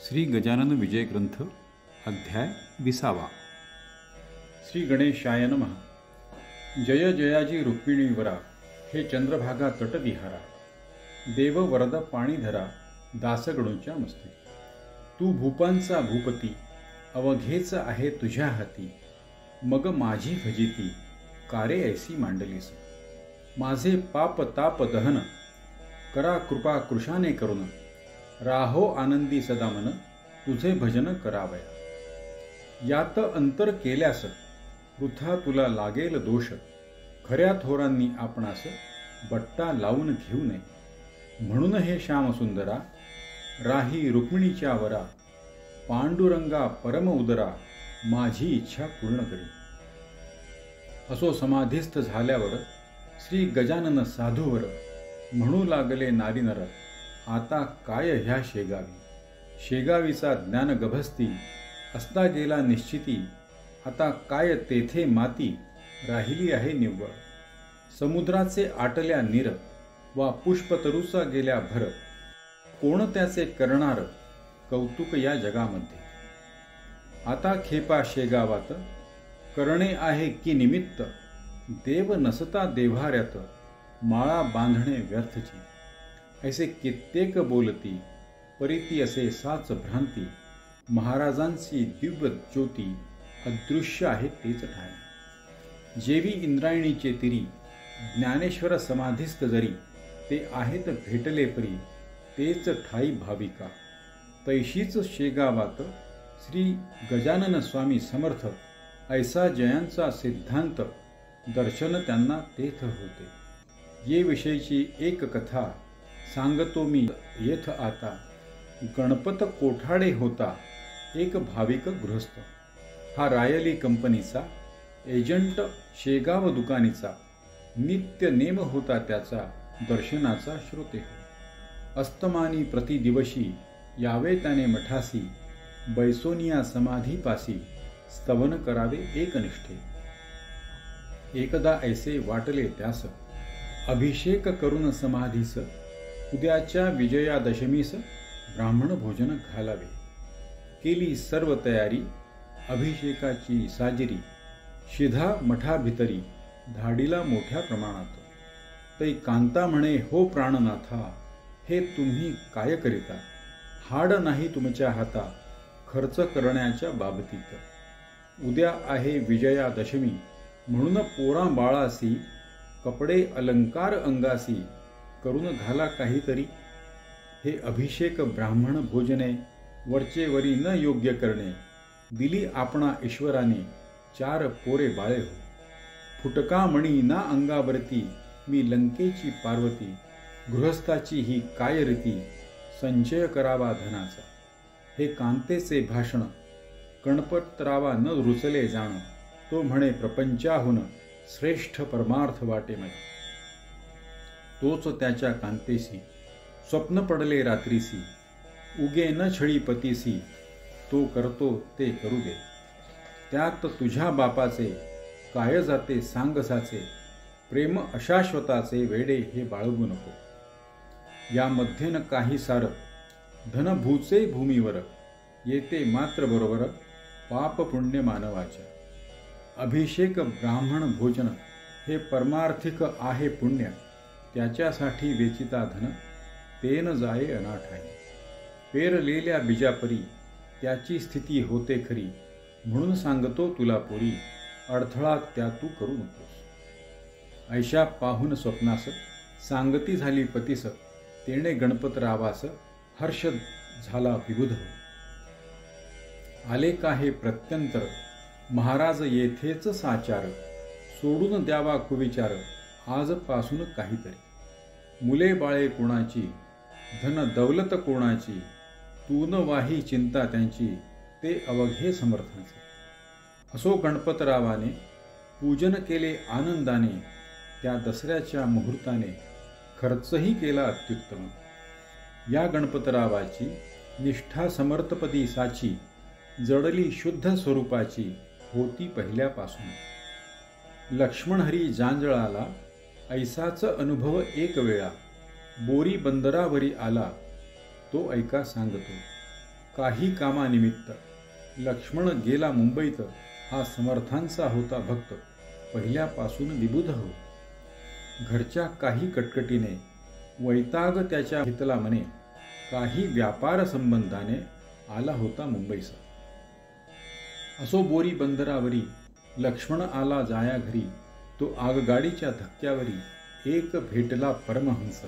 श्री गजानन विजय ग्रंथ अध्याय 20. श्री गणेशाय नमः. जय जयाजी रुक्मिणीवरा, हे चंद्रभागा तटविहारा. देव वरद पाणीधरा, दासगणूच्या मस्ती. तू भूपांचा भूपती, अवघेच आहे तुझ्या हाती. मग माझी फजिती, कारे ऐसी मांडलीस. माझे पाप ताप दहन, करा कृपा कृशाने करून. राहो आनंदी सदा मन, तुझे भजन करावया. यात अंतर केल्यास, वृथा तुला लागेल दोष. खऱ्या थोरांनी आपणास, बट्टा लावून घेऊ नये. म्हणून हे श्याम सुंदरा, राही रुक्मिणीच्या वरा. पांडुरंगा परम उदरा, माझी इच्छा पूर्ण करी. असो समाधीस्थ झाल्यावर, श्री गजानन साधूवर म्हणू लागले नारी नर. आता काय ह्या शेगावी. शेगावीचा ज्ञान गभस्ती, असता गेला निश्चिती. आता काय तेथे माती, राहिली आहे निव्वळ. समुद्राचे आटल्या नीर, वा पुष्पतरुचा गेल्या भर. कोण त्याचे करणार कौतुक या जगामध्ये. आता खेपा शेगावात, करणे आहे की निमित्त. देव नसता देव्हाऱ्यात, माळा बांधणे व्यर्थची. ऐसे कित्येक बोलती, परिती असे साच भ्रांती. महाराजांची दिव्य ज्योती, अदृश्य आहे तेच ठाई. जेवी इंद्रायणीचे तिरी, ज्ञानेश्वर समाधीस्थ जरी. ते आहेत भेटले परी, तेच ठाई भाविका. तैशीच शेगावात, श्री गजानन स्वामी समर्थ. ऐसा जयांचा सिद्धांत, दर्शन त्यांना तेथ होते. ये विषयीची एक कथा, सांगतो मी येथ आता. गणपत कोठाडे होता, एक भाविक गृहस्थ. हा रायली कंपनीचा, एजंट शेगाव दुकानीचा. नित्य नेम होता त्याचा, दर्शनाचा श्रोते. अस्तमानी प्रतिदिवशी, यावे त्याने मठासी. बैसोनिया समाधीपासी, स्तवन करावे एकनिष्ठे. एकदा ऐसे वाटले त्यास, अभिषेक करून समाधीस. उद्याच्या विजयादशमीस, ब्राह्मण भोजन घालावे. केली सर्व तयारी, अभिषेकाची साजिरी. शिधा मठाभितरी, धाडीला मोठ्या प्रमाणात. तै कांता म्हणे, हो प्राणनाथा, हे तुम्ही काय करिता. हाड नाही तुमच्या हाता, खर्च करण्याच्या बाबतीत. उद्या आहे विजयादशमी, म्हणून पोरा बाळासी. कपडे अलंकार अंगासी, करून घाला काहीतरी. हे अभिषेक ब्राह्मण भोजने, वरचे वरी न योग्य करणे. दिली आपणा ईश्वराने, 4 पोरे बाळे हो. फुटका मणी ना अंगावरती, मी लंकेची पार्वती. गृहस्थाची ही काय रीती, संचय करावा धनाचा. हे कांतेचे भाषण, कणपत्रावा न रुचले जाण. तो म्हणे प्रपंचाहून, श्रेष्ठ परमार्थ वाटे मला. तोच त्याच्या कांतेसी, स्वप्न पडले रात्रीसी. उगे न छळी पतीसी, तो करतो ते करू दे. त्यात तुझ्या बापाचे, काय जाते सांगसाचे. प्रेम अशाश्वताचे, वेडे हे बाळगू नको. यामध्ये न काही सार, धनभूचे भूमीवर. येते मात्र बरोबर, पाप पुण्य मानवाच्या. अभिषेक ब्राह्मण भोजन, हे परमार्थिक आहे पुण्य. त्याच्यासाठी वेचिता धन, तेन जाये अनाठाई. पेरलेल्या बीजापरी, त्याची स्थिती होते खरी. म्हणून सांगतो तुला पोरी, अडथळा त्या तू करू नकोस. ऐशा पाहून स्वप्नास, सांगती झाली पतीस. तेणे गणपतरावास, हर्ष झाला विबुध. आले का हे प्रत्यंतर, महाराज येथेच साचार. सोडून द्यावा कुविचार, आजपासून काहीतरी. मुले बाळे कोणाची, धन दौलत कोणाची. तू न वाही चिंता त्यांची, ते अवघे समर्थांचे. असो गणपतरावाने, पूजन केले आनंदाने. त्या दसऱ्याच्या मुहूर्ताने, खर्चही केला अत्युत्तम. या गणपतरावाची, निष्ठा समर्थपदी साची. जडली शुद्ध स्वरूपाची, होती पहिल्यापासून. लक्ष्मणहरी जांजळाला, ऐसाच अनुभव एक वेळा. बोरी बंदरावरी आला, तो ऐका सांगतो. काही कामानिमित्त लक्ष्मण गेला मुंबईत, हा समर्थांचा होता भक्त, पहिल्यापासून विबुध हो. घरच्या काही कटकटीने वैताग त्याच्या हितला मने, काही व्यापार संबंधाने आला होता मुंबईचा. असो बोरी बंदरावरी लक्ष्मण आला जाया घरी, तो आगगाडीच्या धक्क्यावरी एक भेटला परमहंस.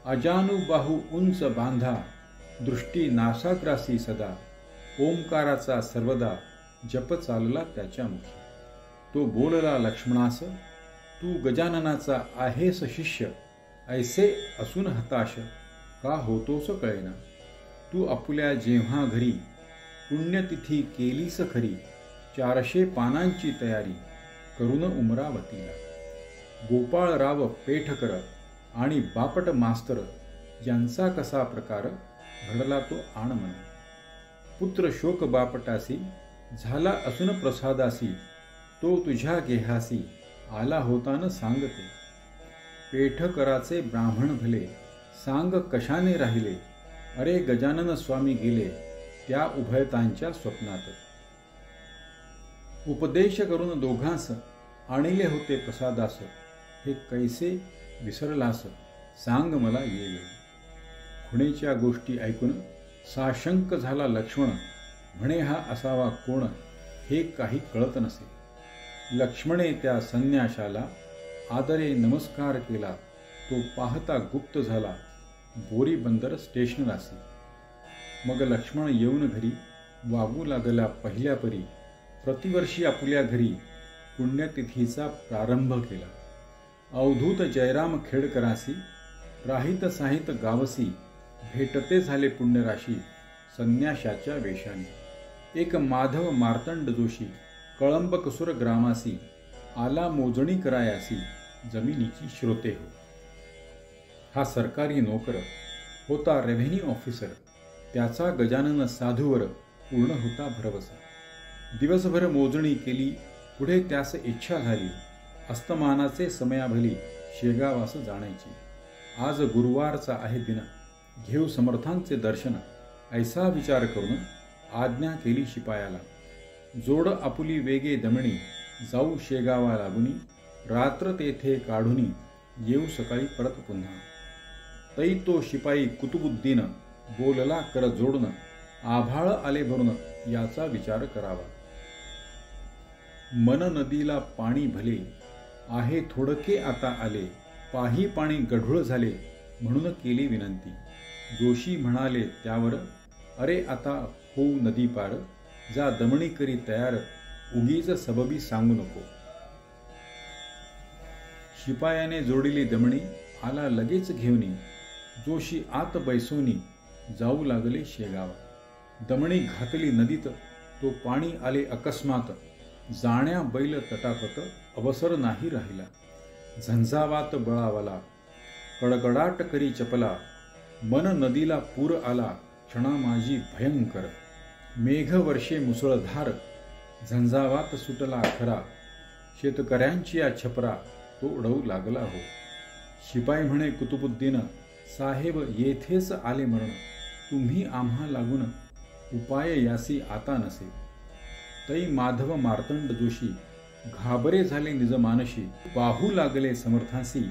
अजानुबाहू उंच बांधा, दृष्टी नासाग्रासी सदा, ओंकाराचा सर्वदा जप चालला त्याच्या मुखी. तो बोलला लक्ष्मणास, तू गजाननाचा आहेस शिष्य, ऐसे असून हताश का होतोस कळेना. तू आपुल्या जेव्हा घरी पुण्यतिथी केलीस खरी, 400 पानांची तयारी करून उमरावतीला. गोपाळराव पेठकर आणि बापट मास्तर यांचा कसा प्रकार घडला तो आणमन. पुत्र शोक बापटासी झाला असून प्रसादासी, तो तुझ्या गेहासी आला होता न सांगते. पेठकराचे ब्राह्मण भले सांग कशाने राहिले, अरे गजानन स्वामी गेले त्या उभयतांच्या स्वप्नात. उपदेश करून दोघांस आणले होते प्रसादास, हे कैसे विसरलास सांग मला येवेळी. खुणेच्या गोष्टी ऐकून साशंक झाला लक्ष्मण, म्हणे हा असावा कोण हे काही कळत नसे. लक्ष्मणे त्या संन्याशाला आदरे नमस्कार केला, तो पाहता गुप्त झाला बोरी बंदर स्टेशनरासी. मग लक्ष्मण येऊन घरी वागू लागला पहिल्या परी, प्रतिवर्षी आपुल्या घरी पुण्यतिथीचा प्रारंभ केला. अवधूत जयराम खेडकरासी राहित साहित गावसी, भेटते झाले पुण्यराशी संन्याशाच्या वेशाने. एक माधव मार्तंड जोशी कळंब कसुर ग्रामासी, आला मोजणी करायासी जमिनीची श्रोते हो. हा सरकारी नोकर होता रेव्हेन्यू ऑफिसर, त्याचा गजानन साधूवर पूर्ण होता भरवसा. दिवसभर मोजणी केली, पुढे त्यास इच्छा झाली अस्तमानाचे समयाभली शेगावास जाण्याची. आज गुरुवारचा आहे दिन, घेऊ समर्थांचे दर्शन, ऐसा विचार करून आज्ञा केली शिपायाला. जोड आपुली वेगे दमणी, जाऊ शेगावा लागुनी, रात्र तेथे काढुनी येऊ सकाळी परत पुन्हा. तै तो शिपाई कुतुबुद्दीन बोलला कर जोडून, आभाळ आले भरून याचा विचार करावा. मन नदीला पाणी भले, आहे थोडके आता आले, पाही पाणी गढूळ झाले म्हणून केली विनंती. जोशी म्हणाले त्यावर, अरे आता होऊ नदी पार, जा दमणी करी तयार, उगीच सबबी सांगू नको. शिपायाने जोडिली दमणी, आला लगेच घेऊनी, जोशी आत बैसोनी जाऊ लागले शेगावा. दमणी घातली नदीत, तो पाणी आले अकस्मात, जाण्या बैल तटापत अवसर नाही राहिला. झंझावात बळावला, कडकडाट करी चपला, मन नदीला पूर आला क्षणा माझी भयंकर. मेघ वर्षे मुसळधार, झंझावात सुटला खरा, शेतकऱ्यांची या छपरा तो उडवू लागला हो. शिपाई म्हणे कुतुबुद्दीन, साहेब येथेच आले मरण, तुम्ही आम्हा लागून उपाय यासी आता नसे. तै माधव मार्तंड जोशी घाबरे झाले निजमानशी, पाहू लागले समर्थांसी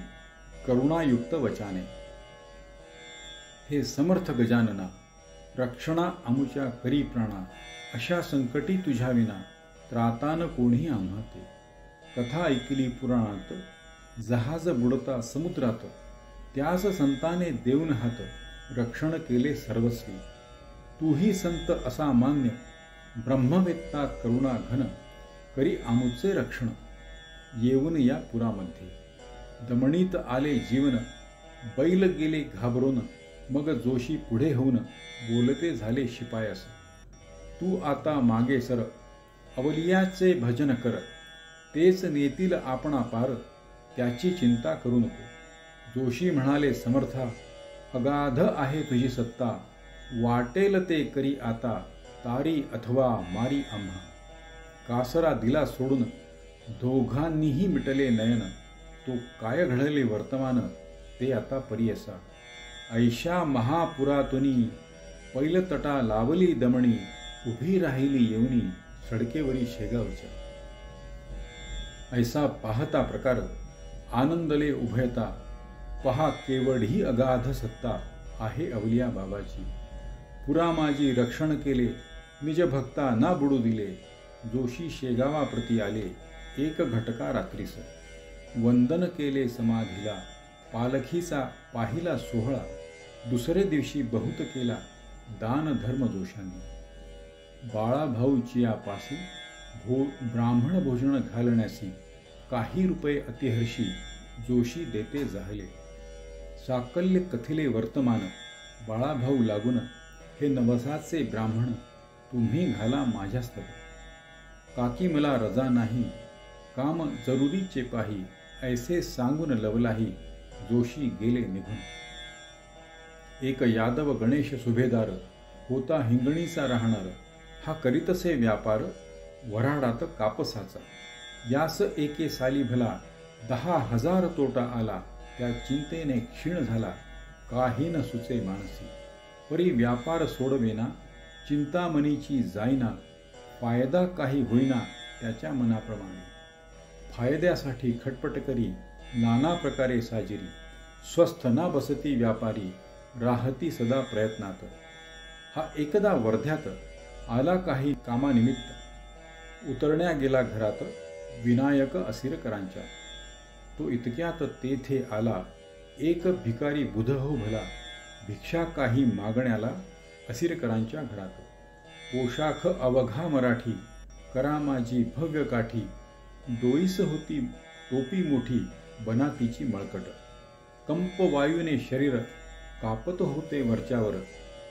करुणायुक्त वचाने. हे समर्थ गजानना, रक्षणा आमुच्या करी प्राणा, अशा संकटी तुझ्या विना त्रातान कोणी आम्हा ते. कथा ऐकली पुराणात, जहाज बुडता समुद्रात, त्यास संताने देऊन हात, रक्षण केले सर्वस्वी. तूही संत असा मान्य, ब्रह्मवेत्ता करुणा घन, करी आमुचे रक्षण येऊन या पुरामध्ये. दमणीत आले जीवन, बैल गेले घाबरून, मग जोशी पुढे होऊन बोलते झाले शिपायास, तू आता मागे सर, अवलियाचे भजन कर, तेच नेतील आपणा पार, त्याची चिंता करू नको. जोशी म्हणाले समर्था, अगाध आहे तुझी सत्ता, वाटेल ते करी आता, तारी अथवा मारी आम्हा. कासरा दिला सोडून, दोघांनीही मिटले नयन, तो काय घडले वर्तमान, ते आता परियसा. ऐशा महापुरातुनी पैलतटा लावली दमणी, उभी राहिली येऊनी सडकेवरी शेगावच्या. ऐसा पाहता प्रकार आनंदले उभयता, पहा केवढी अगाध सत्ता आहे अवलिया बाबाची. पुरा माझी रक्षण केले, निज भक्ता ना बुडू दिले, जोशी शेगावाप्रती आले एक घटका रात्रीस. वंदन केले समाधीला, पालखीचा पाहिला सोहळा, दुसरे दिवशी बहुत केला दान धर्म जोशांनी. बाळाभाऊची पासी ब्राह्मण भोजन घालण्यासी, काही रुपये अतिहर्षी जोशी देते जाहले. साकल्य कथिले वर्तमान, बाळाभाऊ लागून हे नवसाचे ब्राह्मण तुम्ही घाला माझ्या स्तव. काकी मला रजा नाही, काम जरुरीचे पाही, ऐसे सांगून लवलाही जोशी गेले निघून. एक यादव गणेश सुभेदार होता हिंगणीचा राहणार, हा करीतसे व्यापार वऱ्हाडात कापसाचा. यास एके साली भला 10,000 तोटा आला, त्या चिंतेने क्षीण झाला काही न सुचे मानसी. परी व्यापार सोडवेना, चिंतामणीची जाईना, फायदा काही होईना त्याच्या मनाप्रमाणे. फायद्यासाठी खटपट करी नाना प्रकारे साजिरी, स्वस्थ ना बसती व्यापारी राहती सदा प्रयत्नात. हा एकदा वर्ध्यात आला काही कामानिमित्त, उतरण्या गेला घरात विनायक असिरकरांच्या. तो इतक्यात तेथे आला एक भिकारी बुध हो भला, भिक्षा काही मागण्याला असिरकरांच्या घरात. पोशाख अवघा मराठी, करा माझी भव्य काठी, डोईस होती टोपी मोठी, बनातीची मळकट. कंप वायूने शरीर कापत होते वरच्यावर,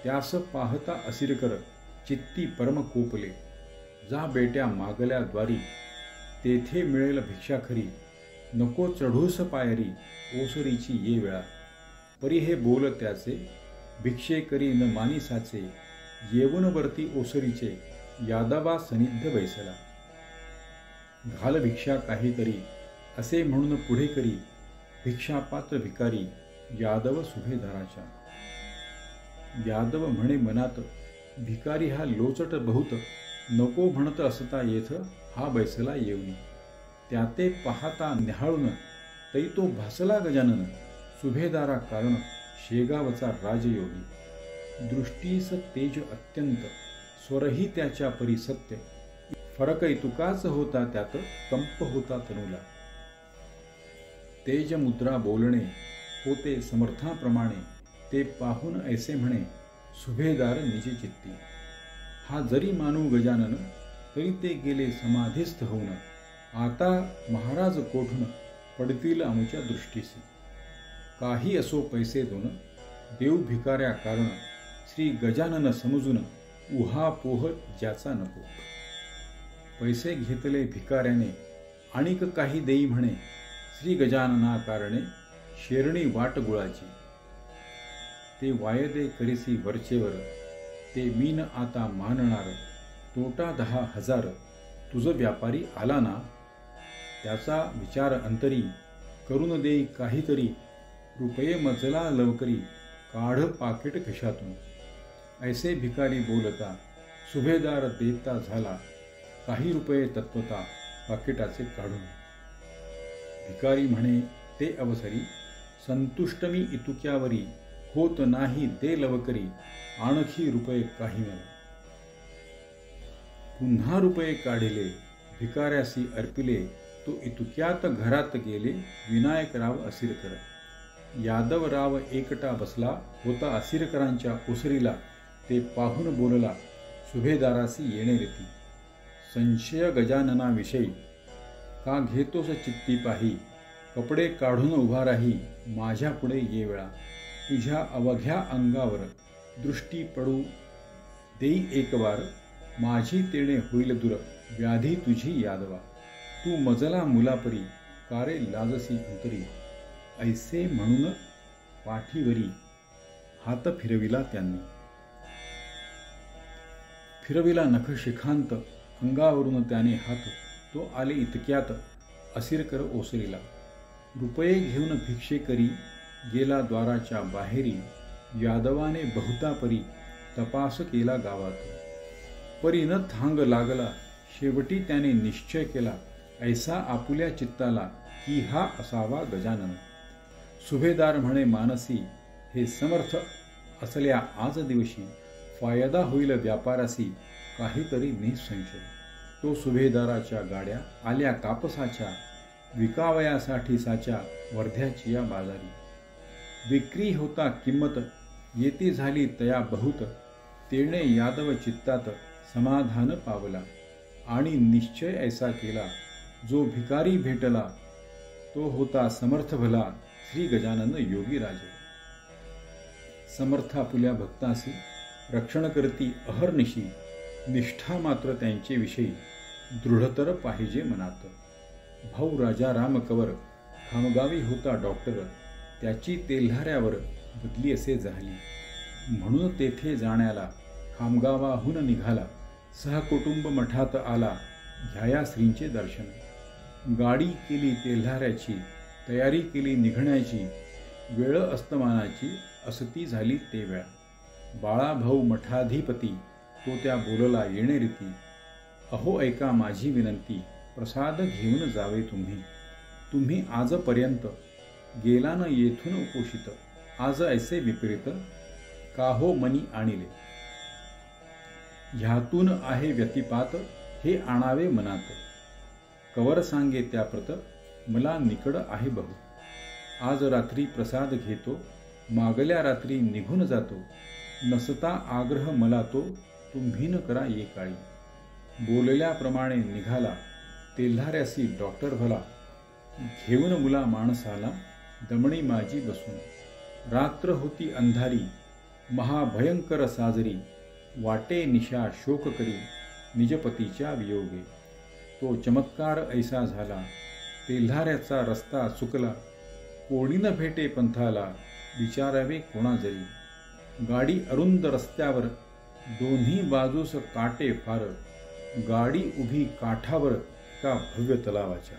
त्यास पाहता असिरकर चित्ती परम कोपले. जा बेट्या मागल्या द्वारी, तेथे मिळेल भिक्षा खरी, नको चढूस पायरी ओसरीची ये वेळा. परी हे बोल त्याचे, भिक्षे करी न मानिसाचे, येऊन वरती ओसरीचे यादवा सनिध्य बैसला. घाल भिक्षा काहीतरी असे म्हणून पुढे करी, भिक्षापात्र भिकारी यादव सुभेदाराच्या. यादव म्हणे मनात, भिकारी हा लोचट बहुत, नको म्हणत असता येथ हा बैसला येऊनी. त्याते पाहता निहाळून तै तो भासला गजानन, सुभेदारा कारण शेगावचा राजयोगी. दृष्टीस तेज अत्यंत, स्वरही त्याच्या परी सत्य, फरक तुकाच होता त्यात, कंप होता तनुला. तेज मुद्रा बोलणे होते समर्थाप्रमाणे, ते पाहून ऐसे म्हणे सुभेदार निजे चित्ती. हा जरी मानू गजानन, तरी ते गेले समाधीस्थ होऊन, आता महाराज कोठून पडतील आमच्या दृष्टीसी. काही असो पैसे दोन, देव भिकाऱ्या कारण, श्री गजानन समजून उहापोह ज्याचा नको. पैसे घेतले भिकाऱ्याने, आणिक काही देई म्हणे, श्री गजानना कारणे शेरणी वाट गुळाची. ते वायदे करीसी वरचेवर, ते मीन आता मानणार, तोटा 10,000 तुझ व्यापारी आला ना. त्याचा विचार अंतरी, करून देई काहीतरी, रुपये मजला लवकरी, काढ पाकिट खिशातून. ऐसे भिकारी बोलता सुभेदार देता झाला, काही रुपये तत्वता पाकिटाचे काढून. भिकारी म्हणे ते अवसरी, संतुष्ट मी इतुक्यावरी, होत नाही दे लवकरी, आणखी रुपये काही मला. पुन्हा रुपये काढिले, भिकाऱ्यासी अर्पिले, तो इतुक्यात घरात गेले विनायकराव असिरकर. यादवराव एकटा बसला होता असिरकरांच्या ओसरीला, ते पाहून बोलला सुभेदारासी येणे रीती. संशय गजाननाविषयी, का घेतोस चित्ती पाही, कपडे काढून उभा राही माझ्या पुढे ये वेळा. तुझ्या अवघ्या अंगावर दृष्टी पडू देई एक वार, माझी तेणे होईल दूर व्याधी तुझी यादवा. तू मजला मुलापरी, कारे लाजसी अंतरी. ऐसे म्हणून पाठीवरी हात फिरविला त्यांनी. फिरविला नख शिखांत, अंगावरून त्याने हात, तो आले इतक्यात असिरकर ओसरीला. रुपये घेऊन भिक्षे करी गेला द्वाराच्या बाहेरी, यादवाने बहुता परी तपास केला गावात. परी न थांग लागला, शेवटी त्याने निश्चय केला, ऐसा आपुल्या चित्ताला की हा असावा गजानन. सुभेदार म्हणे मानसी, हे समर्थ असल्या आज दिवशी फायदा होईल व्यापारासी काहीतरी निसंशय. तो सुभेदाराच्या गाड्या आल्या कापसाच्या, विकावयासाठी साच्या वर्ध्याची या बाजारी. विक्री होता किंमत, येती झाली तया बहुत. तेणे यादव चित्तात समाधान पावला, आणि निश्चय ऐसा केला, जो भिकारी भेटला तो होता समर्थ भला, श्री गजानन योगी राजे. समर्थ आपुल्या भक्तासी रक्षण करती अहर्निशी, निष्ठा मात्र त्यांचे विषयी दृढतर पाहिजे मनात. भाऊ राजा राम कवर खामगावी होता डॉक्टर, त्याची तेल्हाऱ्यावर बदली असे झाली. म्हणून तेथे जाण्याला खामगावाहून निघाला, सहकुटुंब मठात आला, घ्याया श्रींचे दर्शन. गाडी केली तेल्हाऱ्याची, तयारी केली निघण्याची, वेळ अस्तमानाची असती झाली ते वेळा. बाळाभाऊ मठाधिपती तो त्या बोलला येणे रीती, अहो ऐका माझी विनंती, प्रसाद घेऊन जावे तुम्ही. तुम्ही आजपर्यंत गेला न येथून उपोषित, आज ऐसे विपरीत काहो मनी आणिले. ह्यातून आहे व्यतिपात, हे आणावे मनात. कवर सांगे त्याप्रत, मला निकड आहे बहु. आज रात्री प्रसाद घेतो, मागल्या रात्री निघून जातो. नसता आग्रह मला तो, तुम्ही न करा ये काळी. बोलल्याप्रमाणे निघाला, तेल्हाऱ्यासी डॉक्टर भला. घेऊन मुला माणसाला, दमणी माझी बसून. रात्र होती अंधारी, महाभयंकर साजरी. वाटे निशा शोक करी, निजपतीच्या वियोगे. तो चमत्कार ऐसा झाला, तेल्हाऱ्याचा रस्ता चुकला. कोणी न भेटे पंथाला, विचारावे कोणा जरी. गाडी अरुंद रस्त्यावर, दोन्ही बाजूस काटे फार. गाडी उभी काठावर का भव्य तलावाच्या.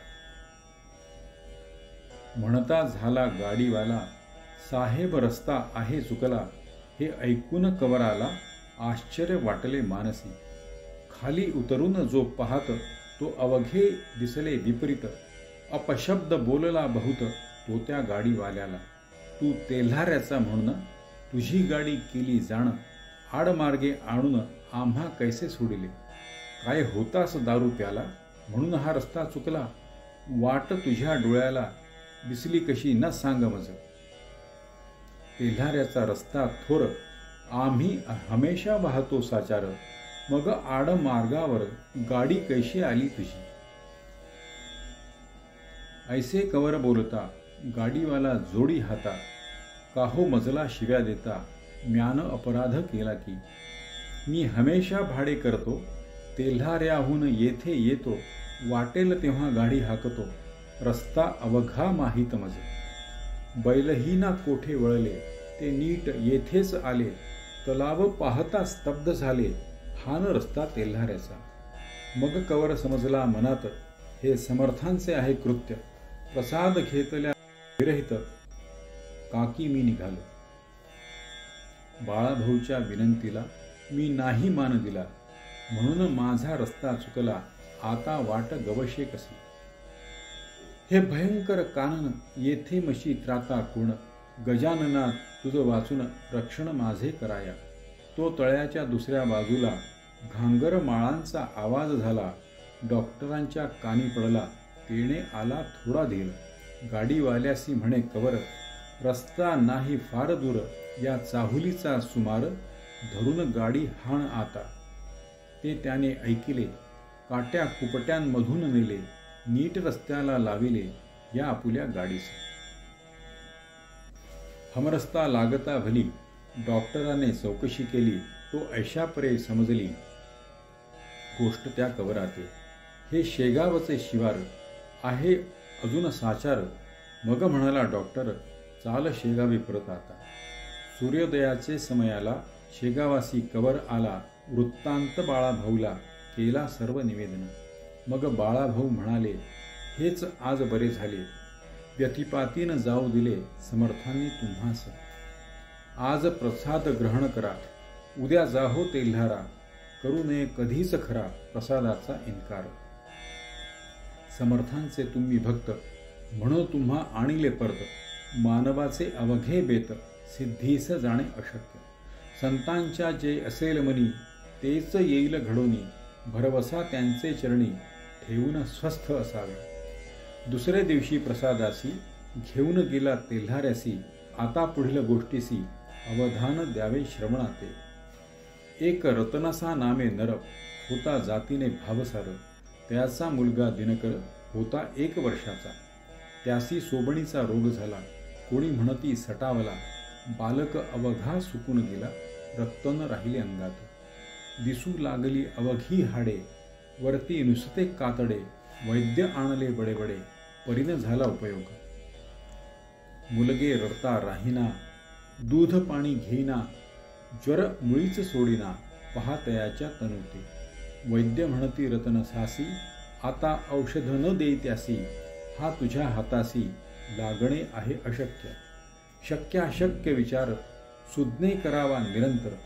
म्हणता झाला गाडीवाला, साहेब रस्ता आहे चुकला. हे ऐकून कवराला आश्चर्य वाटले मानसी. खाली उतरून जो पाहत, तो अवघे दिसले विपरीत. अपशब्द बोलला बहुत तो त्या गाडीवाल्याला. तू तेल्हाऱ्याचा म्हणून तुझी गाडी केली जाण. आडमार्गे आणून आम्हा कैसे सोडिले. काय होतास दारू प्याला, म्हणून हा रस्ता चुकला. वाट तुझ्या डोळ्याला दिसली कशी न सांग मज. तेल्हाऱ्याचा रस्ता थोर, आम्ही हमेशा वाहतो साचार. मग आडमार्गावर गाडी कैशी आली तुझी. ऐसे कवर बोलता, गाडीवाला जोडी हाता. काहो मजला शिव्या देता, म्यान अपराध केला की. मी हमेशा भाडे करतो, तेल्हाऱ्याहून येथे येतो. वाटेल तेव्हा गाडी हाकतो, रस्ता अवघा माहीत मज. बैलही ना कोठे वळले, ते नीट येथेच आले. तलाव पाहता स्तब्ध झाले, हान रस्ता तेल्हाऱ्याचा. मग कवर समजला मनात, हे समर्थांचे आहे कृत्य. प्रसाद घेतल्या विरहित काकी मी निघालो. बाळाभाऊच्या विनंतीला मी नाही मान दिला, म्हणून माझा रस्ता चुकला. आता वाट गवशे कशी. हे भयंकर कानन, येथे मशी त्राता कोण. गजानना तुझ वाचून रक्षण माझे कराया. तो तळ्याच्या दुसऱ्या बाजूला घांगर माळांचा आवाज झाला. डॉक्टरांच्या कानी पडला, तेणे आला थोडा धीर. गाडीवाल्यासी म्हणे कवर, रस्ता नाही फार दूर. या चाहुलीचा सुमार, धरून गाडी हाण आता. ते त्याने ऐकिले, काट्या कुपट्यांमधून नेले. नीट रस्त्याला लाविले या आपुल्या गाडीस. हमरस्ता लागता भली, डॉक्टराने चौकशी केली. तो ऐशापरे समजली गोष्ट त्या कवराते. हे शेगावचे शिवार आहे अजून साचार. मग म्हणाला डॉक्टर, चाल शेगावी परत आता. सूर्योदयाचे समयाला शेगावासी कवर आला. वृत्तांत बाळाभाऊला केला सर्व निवेदन. मग बाळाभाऊ म्हणाले, हेच आज बरे झाले. व्यतिपातीन जाऊ दिले समर्थांनी तुम्हास. आज प्रसाद ग्रहण करा. उद्या जाहो तेल्हारा, करू नये कधीच खरा प्रसादाचा इन्कार. समर्थांचे तुम्ही भक्त, म्हणो तुम्हा आणिले परत. मानवाचे अवघे बेत, सिद्धीस जाणे अशक्य. संतांच्या जे असेल मनी, तेच येईल घडोनी. भरवसा त्यांचे चरणी, ठेवून स्वस्थ असावे. दुसरे दिवशी प्रसादासी, घेऊन गेला तेल्हाऱ्यासी. आता पुढील गोष्टीसी, अवधान द्यावे श्रवणाते. एक रतनसा नामे नर, होता जातीने भावसार. त्याचा मुलगा दिनकर, होता 1 वर्षाचा. त्यासी सोबणीचा रोग झाला, कोणी म्हणती सटावला. बालक अवघा सुकून गेला, रक्त न राहिले अंगात. दिसू लागली अवघी हाडे, वरती नुसते कातडे. वैद्य आणले बडे बडे, परीन झाला उपयोग. मुलगे रडता राहिना, दूध पाणी घेईना. ज्वर मुळीच सोडिना, पहातयाच्या तनुते. वैद्य म्हणती रतनसासी, आता औषध न देई त्यासी. हा तुझ्या हातासी, लागणे आहे अशक्य. शक्य अशक्य विचार, सुज्ञे करावा निरंतर.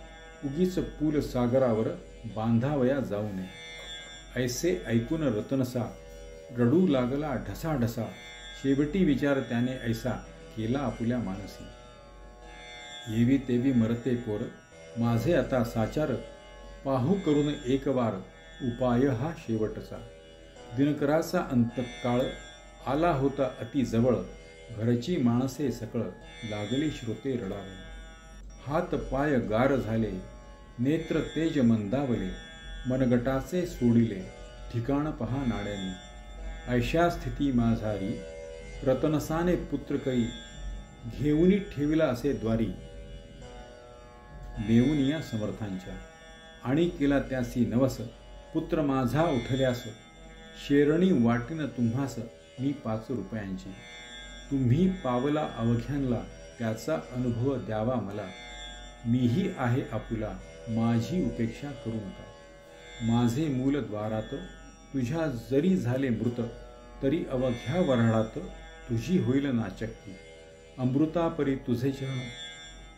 उगीच पूल सागरावर, बांधावया जाऊ नये. ऐसे ऐकून रतनसा, रडू लागला ढसाढसा. शेवटी विचार त्याने ऐसा, केला आपुल्या मानसी. येवी तेवी मरते पोर, माझे आता साचार. पाहू करून एक वार, उपाय हा शेवटचा. दिनकराचा अंतकाळ, आला होता अति जवळ. घरची माणसे सकळ, लागली श्रोते रडावे. हात पाय गार झाले, नेत्र तेज मंदावले. मनगटाचे सोडिले, ठिकाण पहा नाड्यानी. ऐशा स्थिती माझारी, रतनसाने पुत्र करी. घेऊनी ठेविला असे द्वारी, नेऊन या समर्थांच्या. आणि केला त्यासी नवस, पुत्र माझा उठल्यास. शेरणी वाटीन तुम्हास, मी 5 रुपयांची. तुम्ही पावला अवघ्यांना, त्याचा अनुभव द्यावा मला. मीही आहे आपुला, माझी उपेक्षा करू नका. माझे मूल द्वारात, तुझ्या जरी झाले मृत. तरी अवघ्या वऱ्हाडात, तुझी होईल नाचक्की. अमृतापरी तुझे चरण,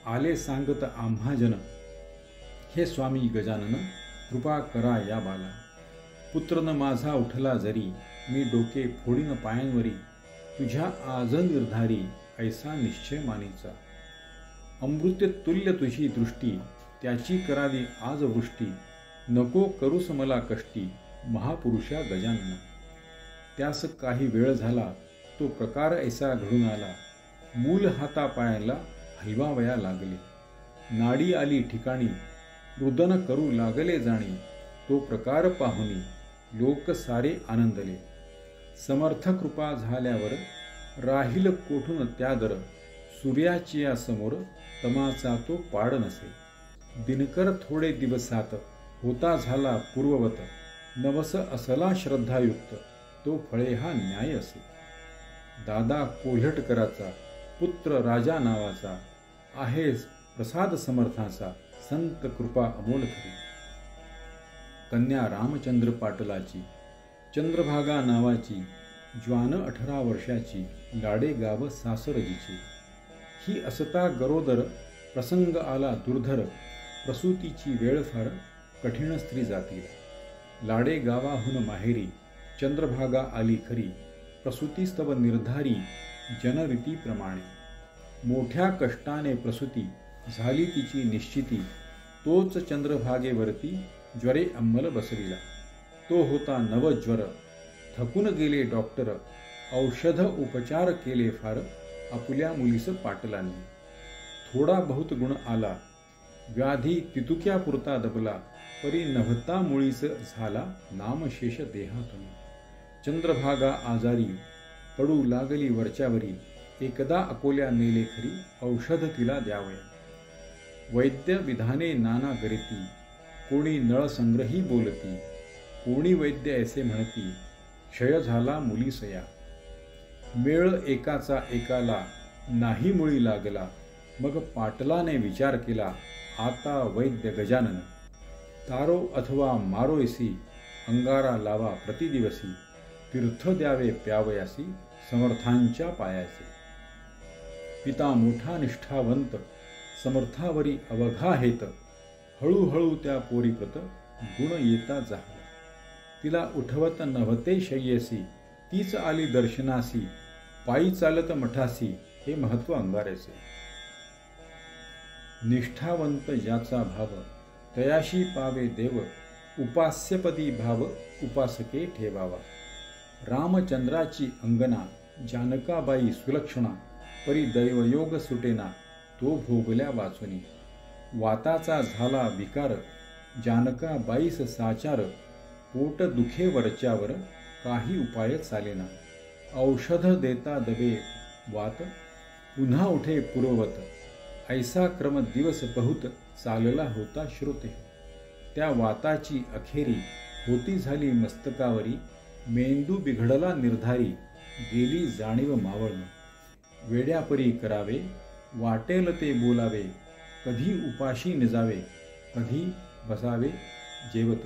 आले सांगत आम्हा जन. हे स्वामी गजानन, कृपा करा या बाला. पुत्र न माझा उठला जरी, मी डोके फोडीन पायांवरी. तुझ्या आज निर्धारी, ऐसा निश्चय मानेचा. अमृत तुल्य तुझी दृष्टी, त्याची करावी आज वृष्टी. नको करूस मला कष्टी, महापुरुषा गजानन. त्यास काही वेळ झाला, तो प्रकार ऐसा घडून आला. मूल हाता पायाला, हलवावया लागले. नाडी आली ठिकाणी, रुदन करू लागले जाणी. तो प्रकार पाहुनी, लोक सारे आनंदले. समर्थ कृपा झाल्यावर, राहील कोठून त्या दर. सूर्याची या समोर, तमाचा तो पाड नसे. दिनकर थोडे दिवसात, होता झाला पूर्ववत. नवस असला श्रद्धायुक्त, तो फळे हा न्याय असे. दादा कोल्हटकराचा, पुत्र राजा नावाचा. आहे प्रसाद समर्थाचा, संत कृपा अमोल खरी. कन्या रामचंद्र पाटलाची, चंद्रभागा नावाची. ज्वान 18 वर्षाची, लाडे गाव सासरजीची. ही असता गरोदर, प्रसंग आला दुर्धर. प्रसूतीची वेळ फार, कठीण स्त्री जातीला. लाडे गावाहून माहेरी, चंद्रभागा आली खरी. प्रसूतीस्तव निर्धारी, जनरीतीप्रमाणे. मोठ्या कष्टाने प्रसूती, झाली तिची निश्चिती. तोच चंद्रभागेवरती, ज्वरे अंमल बसविला. तो होता नवज्वर, थकून गेले डॉक्टर. औषध उपचार केले फार, आपुल्या मुलीस पाटलांनी. थोडा बहुत गुण आला, व्याधी तितुक्यापुरता दबला. परी नभता मुळीच झाला, नामशेष देहातून. चंद्रभागा आजारी, पडू लागली वरच्यावरी. एकदा अकोल्या नेले खरी, औषध तिला द्यावया. वैद्य विधाने नाना गरिती, कोणी नळसंग्रही बोलती. कोणी वैद्य ऐसे म्हणती, क्षय झाला मुलीसया. मेळ एकाचा एकाला, नाही मुळी लागला. मग पाटलाने विचार केला, आता वैद्य गजानन. तारो अथवा मारोयसी, अंगारा लावा प्रतिदिवसी. तीर्थ द्यावे प्यावयासी, समर्थांच्या पायाचे. पिता मोठा निष्ठावंत, समर्थावरी अवघा हेत. हळूहळू त्या पोरीप्रत गुण येता जाहला. तिला उठवत नव्हते शय्यसी, तीच आली दर्शनासी, पायी चालत मठासी, हे महत्व अंगाराचे. निष्ठावंत ज्याचा भाव, तयाशी पावे देव, उपास्यपदी भाव उपासके ठेवावा. रामचंद्राची अंगना, जानकाबाई सुलक्षणा, परी दैवयोग सुटेना, तो भोगल्या वाचुनी. वाताचा झाला विकार, जानकाबाईस साचार, पोट दुखे वरच्यावर, काही उपाय चालेना. औषध देता दबे वात, पुन्हा उठे पूर्ववत, ऐसा क्रम दिवस बहुत, चालला होता श्रुते. त्या वाताची अखेरी, होती झाली मस्तकावरी, मेंदू बिघडला निर्धारी, गेली जाणीव मावळण. वेड्यापरी करावे, वाटेल ते बोलावे, कधी उपाशी निजावे, कधी बसावे जेवत.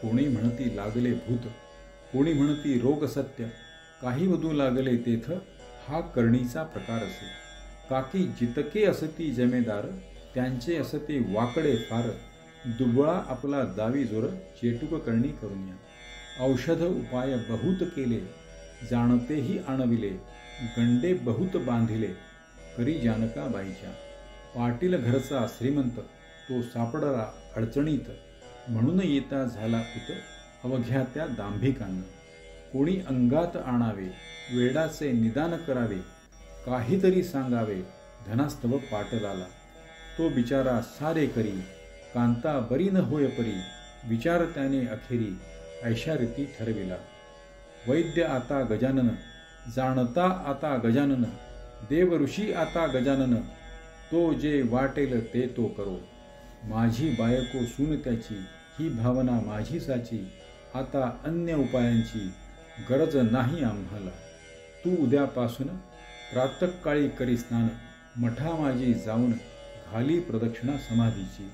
कोणी म्हणती लागले भूत, कोणी म्हणती रोग सत्य, काही वधू लागले तेथ, हा करणीचा प्रकार असे. काकी जितके असती जमेदार, त्यांचे असते वाकडे फार, दुबळा आपला दावी जोर, चेटुक करणी करून या. औषध उपाय बहुत केले, जाणतेही आणविले, गंडे बहुत बांधिले, करी जानकाबाईच्या. पाटील घरचा श्रीमंत, तो सापडला अडचणीत, म्हणून येता झाला पुत, अवघ्या त्या दांभिकांना. कोणी अंगात आणावे, वेडाचे निदान करावे, काहीतरी सांगावे, धनास्तव पाटलाला. तो बिचारा सारे करी, कांता बरी न होय परी, विचार त्याने अखेरी, ऐशा रीती ठरविला. वैद्य आता गजानन, जाणता आता गजानन, देव ऋषी आता गजानन, तो जे वाटेल ते तो करो. माझी बायको सून त्याची, ही भावना माझी साची, आता अन्य उपायांची गरज नाही आम्हाला. तू उद्यापासून प्रातःकाळी करी स्नान, मठा माझी जाऊन घाली प्रदक्षिणा समाधीची.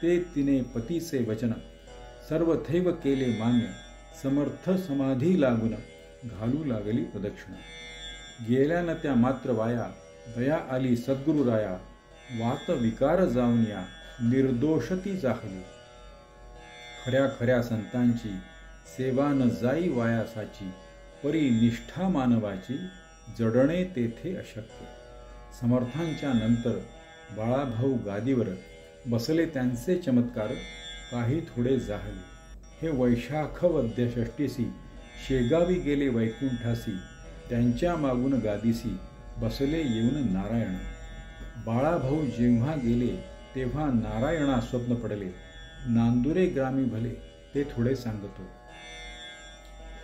ते तिने पतीचे वचन, सर्वथैव केले मान्य, समर्थ समाधी लागून, घालू लागली प्रदक्षिणा. गेल्यान त्या मात्र वाया, दया आली सद्गुरुराया, वात विकार जाऊन या, निर्दोषती जाहली. खऱ्या खऱ्या संतांची, सेवा न जाई वायासाची, परी निष्ठा मानवाची, जडणे तेथे अशक्य. समर्थांच्या नंतर बाळाभाऊ गादीवर, बसले त्यांचे चमत्कार, काही थोडे जाहले. हे वैशाख वद्य षष्टीसी, शेगावी गेले वैकुंठासी, त्यांच्या मागून गादीसी, बसले येऊन नारायण. बाळाभाऊ जेव्हा गेले, तेव्हा नारायणा स्वप्न पडले, नांदुरे ग्रामी भले, ते थोडे सांगतो.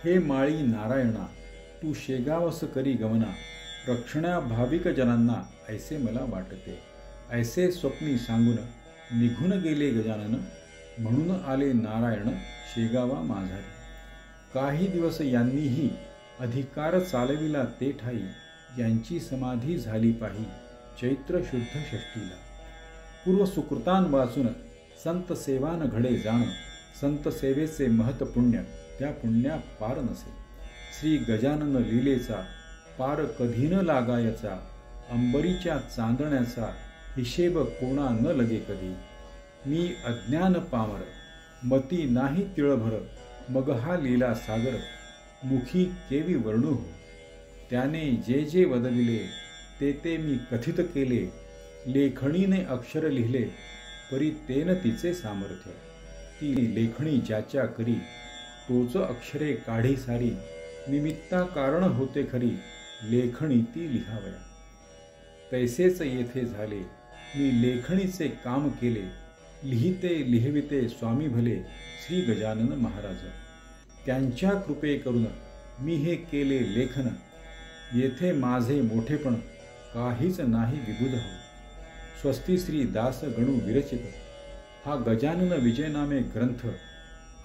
हे माळी नारायणा, तू शेगावस करी गमना, रक्षण्या भाविक जनांना, ऐसे मला वाटते. ऐसे स्वप्नी सांगून निघून गेले गजानन, म्हणून आले नारायण शेगावा माझारी. काही दिवस यांनीही अधिकार चालविला ते ठाई, यांची समाधी झाली पाही, चैत्र शुद्ध षष्टीला. पूर्व सुकृतान वाचून संत सेवान घडे जाण, संत सेवेचे महत पुण्य, त्या पुण्या पार नसे. श्री गजानन लीलेचा पार कधी न लागायचा, अंबरीच्या चांदण्याचा हिशेब कोणा न लगे कधी. मी अज्ञान पामर, मती नाही तिळभर, मग हा लीला सागर, मुखी केवी वर्णू हो. त्याने जे जे वदविले, ते ते मी कथित केले, लेखणीने अक्षर लिहिले, परी तेन तिचे सामर्थ्य. ती लेखणी ज्याच्या करी, तोच अक्षरे काढी सारी, निमित्ता कारण होते खरी, लेखणी ती लिहावया. तैसेच येथे झाले, मी लेखणीचे काम केले, लिहिते लिहविते स्वामी भले, श्री गजानन महाराज. त्यांच्या कृपे करून मी हे केले लेखन, येथे माझे मोठेपण काहीच नाही विबुध हो. स्वस्ती श्री दास गणू विरचित, हा गजानन विजयनामे ग्रंथ,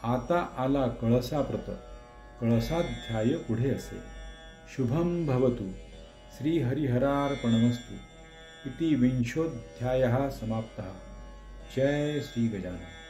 आता आला कळसाप्रत, कळसाध्याय पुढे असे. शुभम भवतु. श्री हरिहरार्पणमस्तु. इति विंशोऽध्यायः समाप्तः. जय श्री गजानन.